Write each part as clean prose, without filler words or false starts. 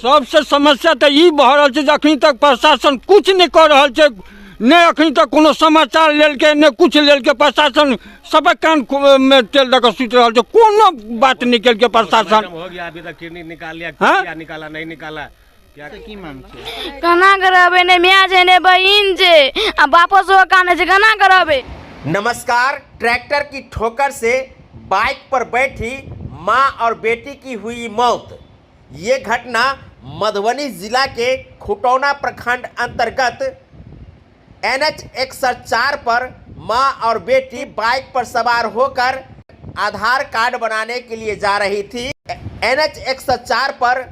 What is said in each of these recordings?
सबसे समस्या तो ई भ रहल छै जे अखनी तक प्रशासन कुछ नहीं कर रहल छै, नहीं अखनी तक कोनो समाचार लेल के नहीं कुछ लेल के। प्रशासन सब कान में तेल दे के सुत रहल छै, कोनो बात नहीं केल के प्रशासन। हो गया अभी तक किडनी निकाल लिया, क्या निकाला नहीं निकाला, क्या की मांग छै? कना कराबे ने मियाँ छै ने बहिन छै, अब वापस हो काने छै, कना कराबे? नमस्कार। ट्रैक्टर की ठोकर से बाइक पर बैठी मां और बेटी की हुई मौत। ये घटना मधुबनी जिला के खुटौना प्रखंड अंतर्गत NH 104 पर मां और बेटी बाइक पर सवार होकर आधार कार्ड बनाने के लिए जा रही थी। NH 104 पर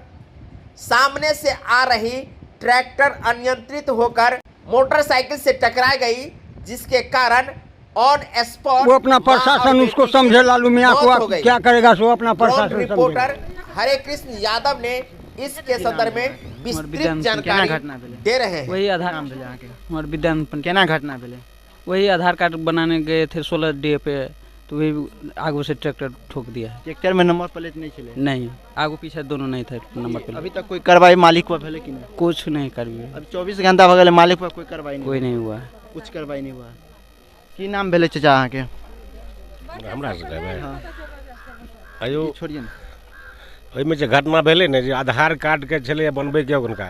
सामने से आ रही ट्रैक्टर अनियंत्रित होकर मोटरसाइकिल से टकरा गई, जिसके कारण ऑन स्पॉट वो अपना प्रशासन उसको समझे, लालू मियाँ को क्या करेगा सो अपना प्रशासन। रिपोर्टर हरे कृष्ण यादव ने इसके संदर्भ में विस्तृत जानकारी दे रहे हैं। वही आधार हमारे विद्यापन केना घटना भेले, वही आधार कार्ड बनाने गए थे 16 डे पे, तो वही आगू से ट्रैक्टर ठोक दिया। ट्रैक्टर में नंबर प्लेट नहीं चले? नहीं, आगू पीछे दोनों नहीं थे नंबर प्लेट। अभी तक कोई कार्रवाई मालिक पर भेले कि नहीं? कुछ नहीं करबी। अब 24 घंटा हो गए, मालिक पर कोई कार्रवाई नहीं? कोई नहीं हुआ, कुछ कार्रवाई नहीं हुआ। की नाम भेले चाचा अहाँ के? हमरा से कहबै आयो छोड़िए न। ओहिमे जे घटना भेलै ने, जे आधार कार्ड के छलै बनबै के उनका,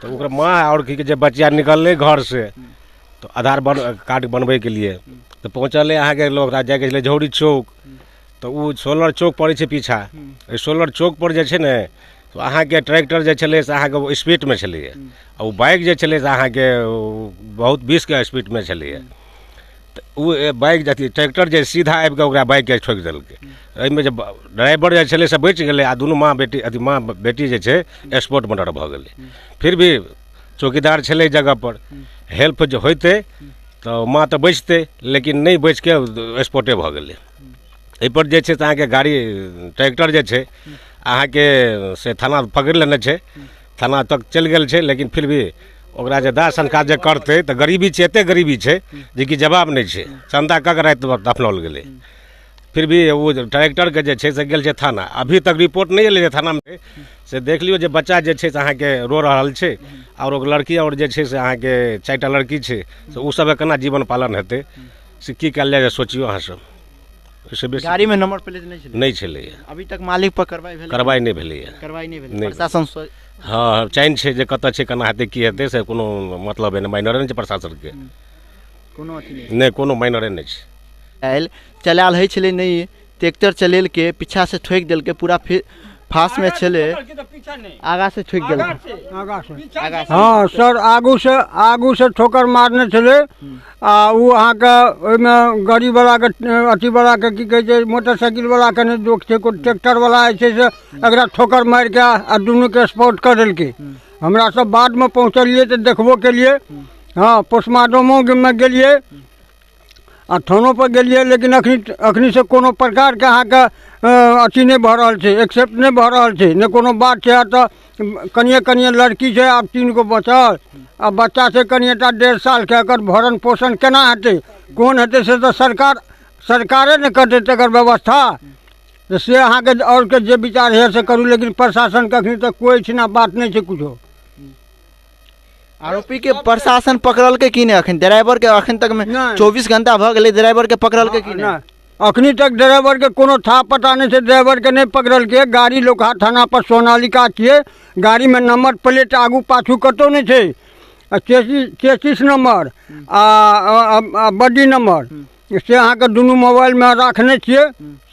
तो ओकरा माँ और की जे बच्चा निकललै घर से, तो आधार कार्ड बनबै के लिए तो पहुँचल अहाँ के लोग जाके छलै झौरी चौक, तो वो सोलर चौक पड़ै छै पीछा। सोलर चौक पर जे छै ने, तो अहाँ के ट्रैक्टर जे छलै से अहाँ के स्पीड में छलै, और वो बाइक जे छलै से अहाँ के बहुत 20 के स्पीड में छलै। वो बाइक जति ट्रैक्टर जे सीधा आबि के ओकरा बाइक के ठोकि देलकै। एहिमे जे ड्राइवर जे छलै से बचि गेलै, आ दुनू माँ बेटी अथी माँ बेटी जे छै स्पॉट मर्डर भऽ गेलै। फिर भी चौकीदार छलै जगह पर, हेल्प जे होइतै तऽ माँ तऽ बचतै, लेकिन नहीं बचि के स्पॉटे भऽ गेलै। एहिपर जे छै से अहाँके गाड़ी ट्रैक्टर जे छै अहाँके से थाना पकड़ि लेने छै, थाना तक चलि गेल छै, लेकिन फिर भी ओकरा जे दाह संस्कार जे करतै तऽ गरीबी छै, एतेक गरीबी छै जे कि जवाब नहीं छै। चंदा कक राति दफनाओल गेलै। फिर भी वो ट्रैक्टर के जे छै से गेल छै थाना, अभी तक रिपोर्ट नहीं एलै थाना में। से देख लियो जे बच्चा जे छै से अहाँके रो रहल छै, और ओ लड़की और जे छै से अहाँके 4टा लड़की छै, से ओ सब केना जीवन पालन हेतै से की कयल जाय, सोचियो अहाँ सब। गाड़ी में नंबर प्लेट नहीं छलै। अभी तक मालिक पर कार्रवाई नहीं भेलैए। कार्रवाई नहीं भेलै। प्रशासन हाँ चैन छै जे कतऽ छै, केना हेतै, की हेतै, से कोनो मतलब है, माइनरे नहीं छै प्रशासन के, कोनो अथी नहीं कोनो माइनरे नहीं छै। चलाल है छले नहीं, ट्रैक्टर चलेल के पीछा से ठोक देल के, पूरा फास में चले आगा से ठोक देल। हाँ सर, आगू से ठोकर मारने चले, आ वो अहाँ के ओहिमे गाड़ी वाला के अथी वाला के की कहै छै, मोटरसाइकिल वाला के नहीं दोष छै, कोई ट्रैक्टर वाला ऐसे से एकरा ठोकर मार के आ दुनू के स्पॉट कर देलकै। हमरा सब बाद में पहुँचलिए तो देखबो के लिए, हाँ पोस्टमार्टमो में गेलिए आ थानो पर गेलिए, लेकिन अखनी से कोनो प्रकार के अहाँ के अथी नहीं भऽ रहल छै, एक्सेप्ट नहीं भऽ रहल छै, नहीं कोनो बात छै। तो कनिए लड़की छै, आब 3 गो बचल, आ बच्चा छै कनिएटा 1.5 साल के, एकर भरण पोषण केना हेतै, कोन हेतै, से तो सरकारे ने करतै तकर व्यवस्था। से अहाँ के और के जे विचार है से करू, लेकिन प्रशासन के अखनी तक कोई छिना बात नहीं छै कुछो। आरोपी के प्रशासन पकड़ल के की नहीं? अखन ड्राइवर के अखन तक में 24 घंटा भ गेलै, ड्राइवर के पकड़ल के की नहीं? अखनी तक ड्राइवर के कोनो था पता नहीं छै, ड्राइवर के नहीं पकड़ल के। गाड़ी लोकहा थाना पर सोनालिका छियै, गाड़ी में नंबर प्लेट आगू पाछू कतौ नहीं छै, 33 नंबर आ बडी नंबर से अहाँ के दुनू मोबाइल में रखने छियै,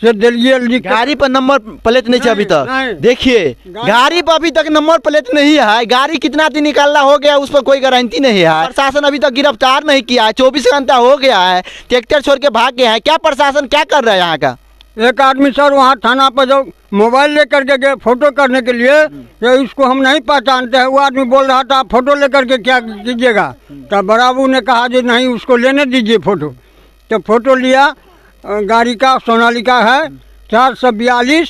से दिलिए। गाड़ी पर नंबर प्लेट नहीं है अभी तक। देखिए गाड़ी पर अभी तक नंबर प्लेट नहीं है, गाड़ी कितना दिन निकालना हो गया उस पर कोई गारंटी नहीं है। प्रशासन अभी तक गिरफ्तार नहीं किया है, 24 घंटा हो गया है, ट्रैक्टर छोड़ के भाग गया है। क्या प्रशासन क्या कर रहा है यहाँ का? एक आदमी सर वहाँ थाना पर जब मोबाइल लेकर के गए फोटो करने के लिए, तो इसको हम नहीं पहचानते हैं, वो आदमी बोल रहा था फोटो लेकर के क्या कीजिएगा, तो बराबू ने कहा जो नहीं उसको लेने दीजिए फोटो। तो फोटो लिया, गाड़ी का सोनालिका है 442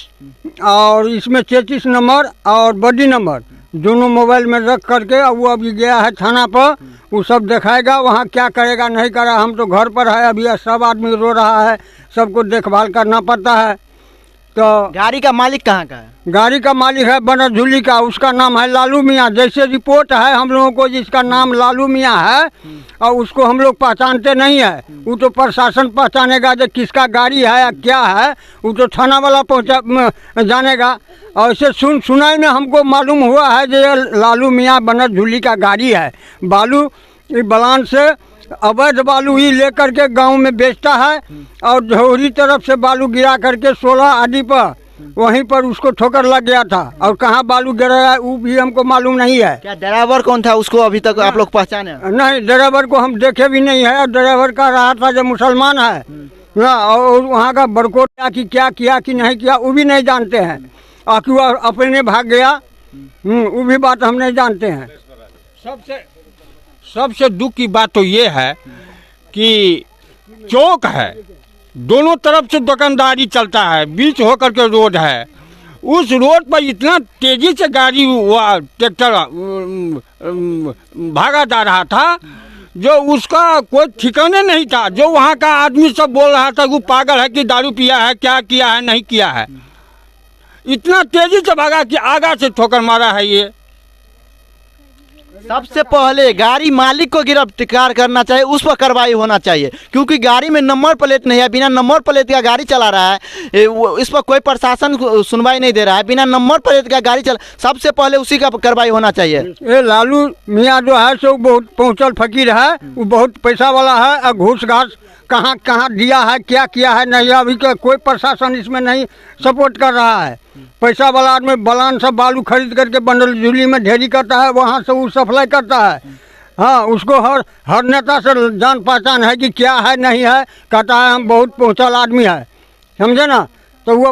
और इसमें 33 नंबर और बडी नंबर दोनों मोबाइल में रख करके वो अभी गया है थाना पर, वो सब दिखाएगा वहाँ क्या करेगा नहीं करा। हम तो घर पर है अभी, सब आदमी रो रहा है, सबको देखभाल करना पड़ता है। तो गाड़ी का मालिक कहाँ का है? गाड़ी का मालिक है बनरझुली का, उसका नाम है लालू मियाँ। जैसे रिपोर्ट है हम लोगों को जिसका नाम लालू मियाँ है और उसको हम लोग पहचानते नहीं है। वो तो प्रशासन पहचानेगा जो किसका गाड़ी है या क्या है, वो तो थाना वाला पहुँचा जानेगा। और इसे सुनाई में हमको मालूम हुआ है जो ये लालू मियाँ बनरझुली का गाड़ी है। बालू बलान से अवैध बालू ही लेकर के गांव में बेचता है और झोरी तरफ से बालू गिरा करके 16 आदि पर वहीं पर उसको ठोकर लग गया था। और कहाँ बालू गिरा है वो भी हमको मालूम नहीं है। क्या ड्राइवर कौन था उसको अभी तक आप लोग पहचाने? नहीं, ड्राइवर को हम देखे भी नहीं है। ड्राइवर का रहा था जो मुसलमान है ना, और वहाँ का बरकोट क्या किया कि नहीं किया वो भी नहीं जानते हैं। आखिर वो अपने भाग गया, वो भी बात हम नहीं जानते हैं। सबसे दुख की बात तो ये है कि चौक है, दोनों तरफ से दुकानदारी चलता है, बीच होकर के रोड है। उस रोड पर इतना तेजी से गाड़ी ट्रैक्टर भागा जा रहा था जो उसका कोई ठिकाने नहीं था। जो वहाँ का आदमी सब बोल रहा था वो पागल है कि दारू पिया है, क्या किया है नहीं किया है। इतना तेजी से भागा कि आगा से ठोकर मारा है। ये सबसे पहले गाड़ी मालिक को गिरफ्तार करना चाहिए, उस पर कार्रवाई होना चाहिए, क्योंकि गाड़ी में नंबर प्लेट नहीं है। बिना नंबर प्लेट का गाड़ी चला रहा है, इस पर कोई प्रशासन सुनवाई नहीं दे रहा है। बिना नंबर प्लेट का गाड़ी चला, सबसे पहले उसी का कार्रवाई होना चाहिए। ये लालू मियाँ जो है सो बहुत पहुँचल फकीर है, वो बहुत पैसा वाला है और घूस घास कहाँ कहाँ दिया है क्या किया है नहीं, अभी का कोई प्रशासन इसमें नहीं सपोर्ट कर रहा है। पैसा वाला आदमी बलान से बालू खरीद करके बनरझुली में ढेरी करता है, वहाँ से वो सप्लाई करता है। हाँ, उसको हर नेता से जान पहचान है कि क्या है नहीं है, कहता है हम बहुत पहुँचल आदमी है, समझे ना। तो वो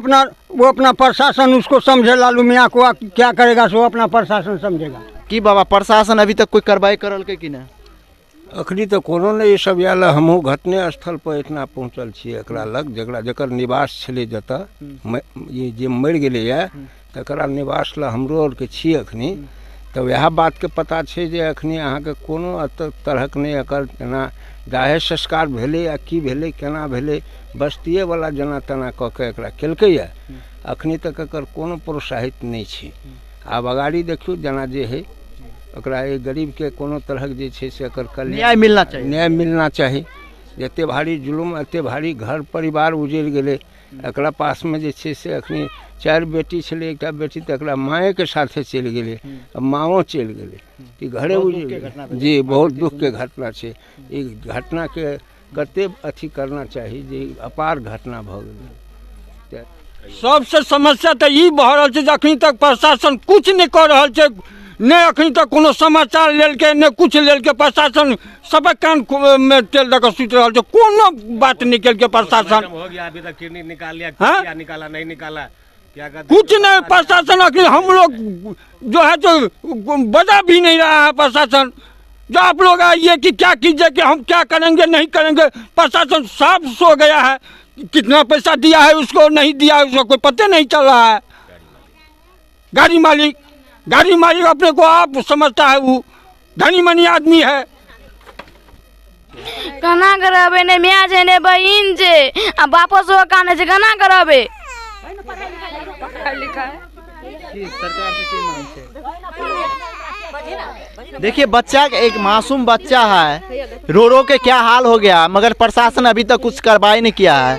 अपना प्रशासन उसको समझे, लालू मियाँ को क्या करेगा सो अपना प्रशासन समझेगा। कि बाबा प्रशासन अभी तक कोई कार्रवाई करल के कि नहीं? अखनी तो कोनो नहीं, ये सब याल हमहूँ घटने स्थल पर इतना पहुँचल छियै। एकरा लग जकर निवास छलै जतऽ ये जे मरि गेलैए तकरा निवास लए हमरो आरके छी अखनी। तऽ वएह बातके पता छै जे अखनी अहाँके कोनो तरहक नहि एकर जेना दाहे संस्कार भेलै आ की भेलै केना भेलै, बस्तिएवला जेना तेना कऽ के एकरा केलकैए। अखनी तक एकर कोनो प्रोत्साहित नहि छै। आब अगाड़ी देखियौ जेना जे है ओकरा गरीब के कोनो तरहक जे छै से एकर न्याय मिलना चाहिए। न्याय मिलना चाही। एते भारी जुलुम, एते भारी घर परिवार उजड़ि गेलै। एकरा पासमे जे छै से अखनी 4 बेटी छलै, एकटा बेटी तऽ एकरा माँके साथे चलि गेलै, माँओ चलि गेलै, ई घरे उजड़ि गेलै। जी बहुत दुःखके घटना छै। ई घटनाके कते अथी करना चाही जे अपार घटना भऽ गेलै। सबसे समस्या तऽ ई भऽ रहल छै जे अखनी तक प्रशासन कुछ नहि कऽ रहल छै। नहीं अखनी तक कोनो समाचार लेलकै नहीं कुछ लेलकै। प्रशासन सब कान में तेल दे के सुति रहल छै, कोनो बात नहीं केलकै प्रशासन। हो गया अभी तक किडनी निकाल लिया, हाँ? क्या निकाला नहीं निकाला, क्या कुछ नहीं प्रशासन। अखनी हम लोग जो है तो बजा भी नहीं रहा है प्रशासन। जो आप लोग आइए कि क्या कीजिए कि हम क्या करेंगे नहीं करेंगे, प्रशासन साफ सो गया है। कितना पैसा दिया है उसको नहीं दिया है उसको कोई पता नहीं चल रहा है। गाड़ी मालिक अपने को आप समझता है, वो धनी मनी आदमी है। कना करबे ने मियाँ जे ने बहिन जे आ वापस हो काने जे कना करबे। देखिए बच्चा, एक मासूम बच्चा है, रो रो के क्या हाल हो गया, मगर प्रशासन अभी तक कुछ कार्रवाई नहीं किया है।